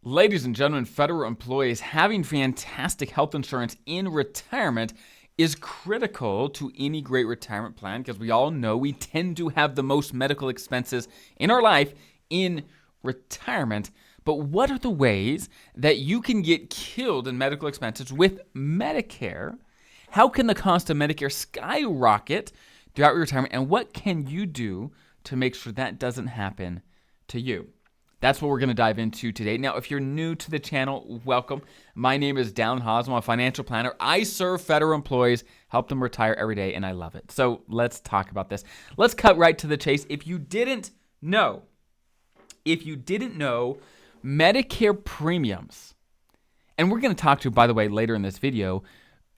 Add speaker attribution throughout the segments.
Speaker 1: Ladies and gentlemen, federal employees, having fantastic health insurance in retirement is critical to any great retirement plan because we all know we tend to have the most medical expenses in our life in retirement. But what are the ways that you can get killed in medical expenses with Medicare? How can the cost of Medicare skyrocket throughout your retirement? And what can you do to make sure that doesn't happen to you? That's what we're going to dive into today. Now, if you're new to the channel, welcome. My name is Dallin Haas. I'm a financial planner. I serve federal employees, help them retire every day, and I love it. So let's talk about this. Let's cut right to the chase. If you didn't know, Medicare premiums, and we're going to talk to, by the way, later in this video,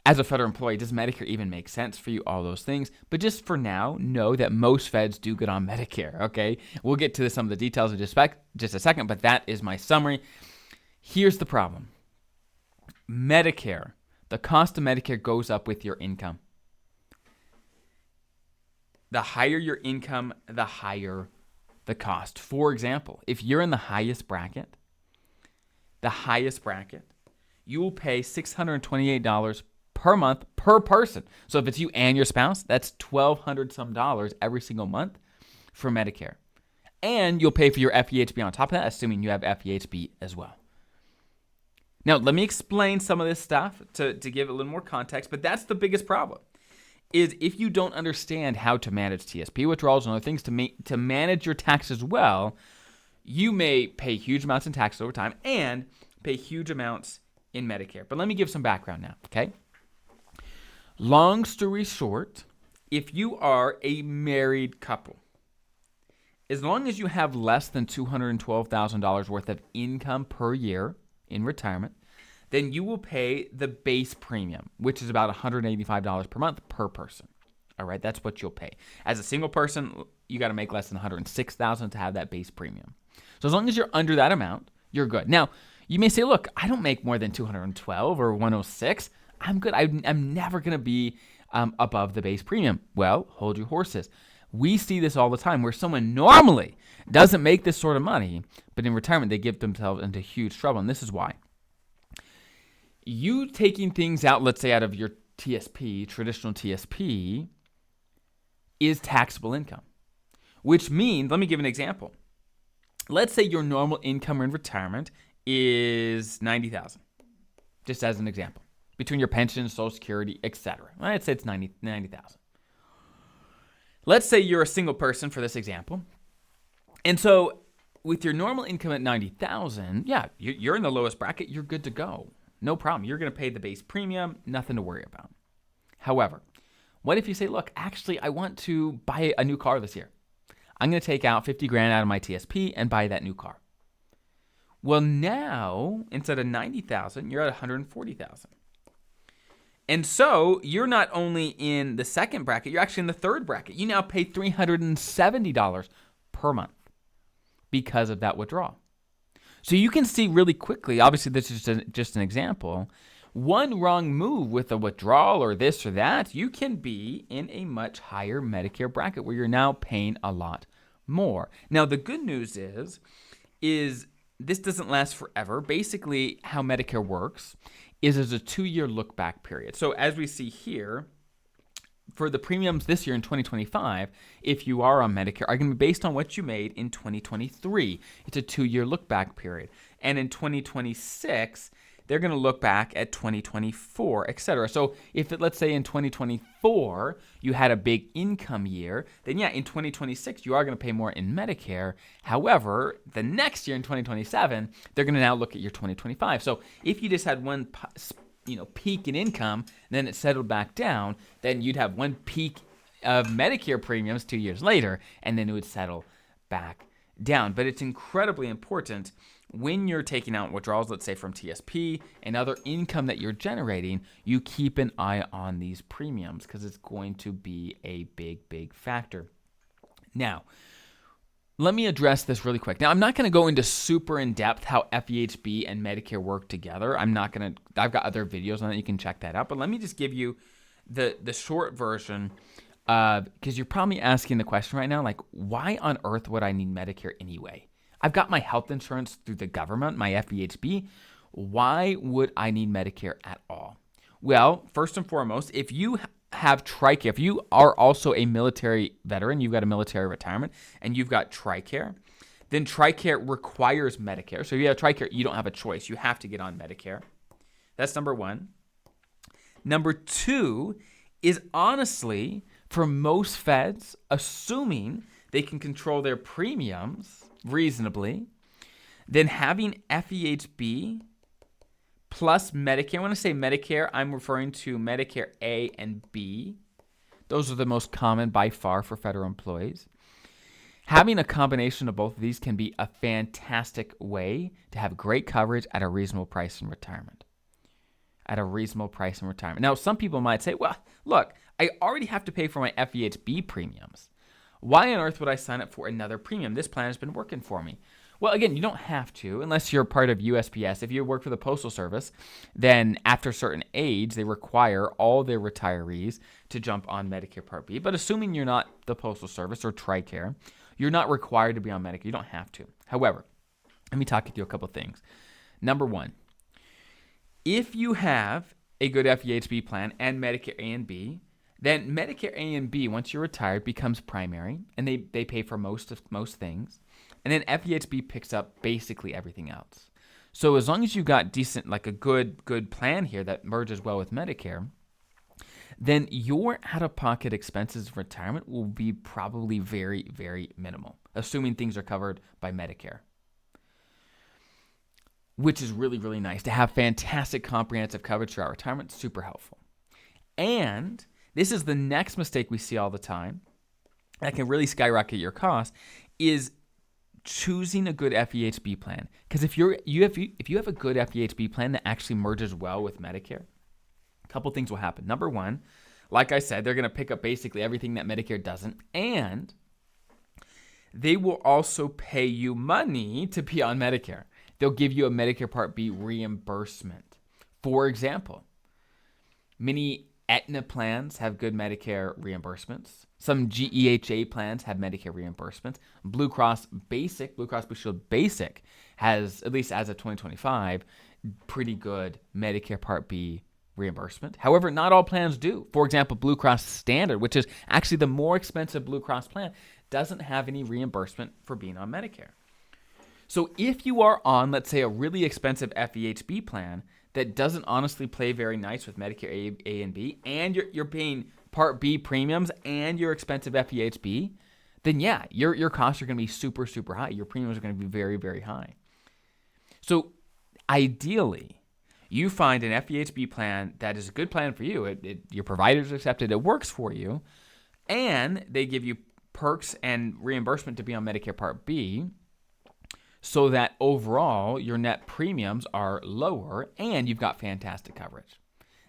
Speaker 1: as a federal employee, does Medicare even make sense for you? All those things. But just for now, know that most feds do get on Medicare, okay? We'll get to some of the details in just a second, but that is my summary. Here's the problem. Medicare, the cost of Medicare goes up with your income. The higher your income, the higher the cost. For example, if you're in the highest bracket, you will pay $628 per month per person. So if it's you and your spouse, that's $1,200 some every single month for Medicare. And you'll pay for your FEHB on top of that, assuming you have FEHB as well. Now, let me explain some of this stuff to give a little more context, but that's the biggest problem, is if you don't understand how to manage TSP withdrawals and other things to manage your taxes well, you may pay huge amounts in taxes over time and pay huge amounts in Medicare. But let me give some background now, okay? Long story short, if you are a married couple, as long as you have less than $212,000 worth of income per year in retirement, then you will pay the base premium, which is about $185 per month per person. All right, that's what you'll pay. As a single person, you got to make less than $106,000 to have that base premium. So as long as you're under that amount, you're good. Now, you may say, look, I don't make more than $212 or $106. I'm good. I'm never going to be above the base premium. Well, hold your horses. We see this all the time where someone normally doesn't make this sort of money, but in retirement, they get themselves into huge trouble. And this is why. You taking things out, let's say out of your TSP, traditional TSP, is taxable income, which means, let me give an example. Let's say your normal income in retirement is $90,000, just as an example. Between your pension, Social Security, etc. Let's say it's $90,000. Let's say you're a single person for this example. And so with your normal income at $90,000, yeah, you're in the lowest bracket. You're good to go. No problem. You're going to pay the base premium. Nothing to worry about. However, what if you say, look, actually, I want to buy a new car this year. I'm going to take out $50,000 out of my TSP and buy that new car. Well, now, instead of $90,000, you're at $140,000. And so you're not only in the second bracket, you're actually in the third bracket. You now pay $370 per month because of that withdrawal. So you can see really quickly, obviously this is just an example, one wrong move with a withdrawal or this or that, you can be in a much higher Medicare bracket where you're now paying a lot more. Now the good news is this doesn't last forever. Basically how Medicare works is there's a 2-year look back period. So as we see here, for the premiums this year in 2025, if you are on Medicare, are going to be based on what you made in 2023. It's a 2-year look back period. And in 2026, they're going to look back at 2024, etc. So if let's say in 2024, you had a big income year, then yeah, in 2026, you are going to pay more in Medicare. However, the next year in 2027, they're going to now look at your 2025. So if you just had one peak in income, then it settled back down, then you'd have one peak of Medicare premiums 2 years later, and then it would settle back down. But it's incredibly important when you're taking out withdrawals, let's say from TSP and other income that you're generating, you keep an eye on these premiums because it's going to be a big, big factor. Now, let me address this really quick. Now, I'm not going to go into super in depth how FEHB and Medicare work together. I've got other videos on that. You can check that out. But let me just give you the short version because you're probably asking the question right now, like, why on earth would I need Medicare anyway? I've got my health insurance through the government, my FEHB. Why would I need Medicare at all? Well, first and foremost, if you have TRICARE, if you are also a military veteran, you've got a military retirement, and you've got TRICARE, then TRICARE requires Medicare. So if you have TRICARE, you don't have a choice. You have to get on Medicare. That's number one. Number two is, honestly, for most feds, assuming they can control their premiums reasonably, then having FEHB plus Medicare. When I say Medicare, I'm referring to Medicare A and B. Those are the most common by far for federal employees. Having a combination of both of these can be a fantastic way to have great coverage at a reasonable price in retirement. Now, some people might say, well, look, I already have to pay for my FEHB premiums. Why on earth would I sign up for another premium? This plan has been working for me. Well, again, you don't have to unless you're part of USPS. If you work for the Postal Service, then after a certain age, they require all their retirees to jump on Medicare Part B. But assuming you're not the Postal Service or TRICARE, you're not required to be on Medicare. You don't have to. However, let me talk you through a couple things. Number one, if you have a good FEHB plan and Medicare A and B, then Medicare A and B, once you're retired, becomes primary, and they pay for most things. And then FEHB picks up basically everything else. So as long as you got decent, like a good plan here that merges well with Medicare, then your out-of-pocket expenses of retirement will be probably very, very minimal, assuming things are covered by Medicare, which is really, really nice. To have fantastic comprehensive coverage throughout retirement, super helpful. And this is the next mistake we see all the time that can really skyrocket your costs, is choosing a good FEHB plan. Because if you have a good FEHB plan that actually merges well with Medicare, a couple things will happen. Number one, like I said, they're going to pick up basically everything that Medicare doesn't, and they will also pay you money to be on Medicare. They'll give you a Medicare Part B reimbursement. For example, many Aetna plans have good Medicare reimbursements. Some GEHA plans have Medicare reimbursements. Blue Cross Blue Shield Basic has, at least as of 2025, pretty good Medicare Part B reimbursement. However, not all plans do. For example, Blue Cross Standard, which is actually the more expensive Blue Cross plan, doesn't have any reimbursement for being on Medicare. So if you are on, let's say, a really expensive FEHB plan that doesn't honestly play very nice with Medicare A and B, and you're paying Part B premiums and your expensive FEHB, then yeah, your costs are going to be super, super high. Your premiums are going to be very, very high. So ideally, you find an FEHB plan that is a good plan for you. Your providers accept it. It works for you. And they give you perks and reimbursement to be on Medicare Part B, so that overall your net premiums are lower and you've got fantastic coverage.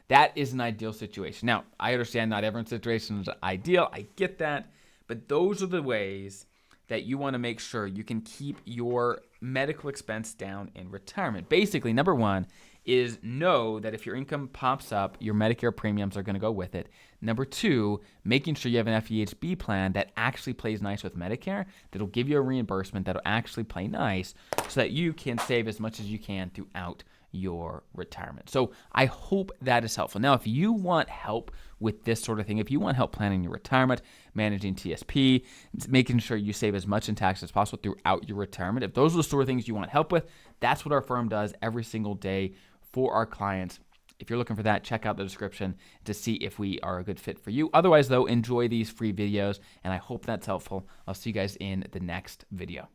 Speaker 1: That is an ideal situation. Now, I understand not everyone's situation is ideal. I get that. But those are the ways that you want to make sure you can keep your medical expense down in retirement. Basically, number one is know that if your income pops up, your Medicare premiums are going to go with it. Number two, making sure you have an FEHB plan that actually plays nice with Medicare, that'll give you a reimbursement that'll actually play nice so that you can save as much as you can throughout your retirement. So I hope that is helpful. Now, if you want help with this sort of thing, if you want help planning your retirement, managing TSP, making sure you save as much in tax as possible throughout your retirement, if those are the sort of things you want help with, that's what our firm does every single day for our clients. If you're looking for that, check out the description to see if we are a good fit for you. Otherwise, though, enjoy these free videos, and I hope that's helpful. I'll see you guys in the next video.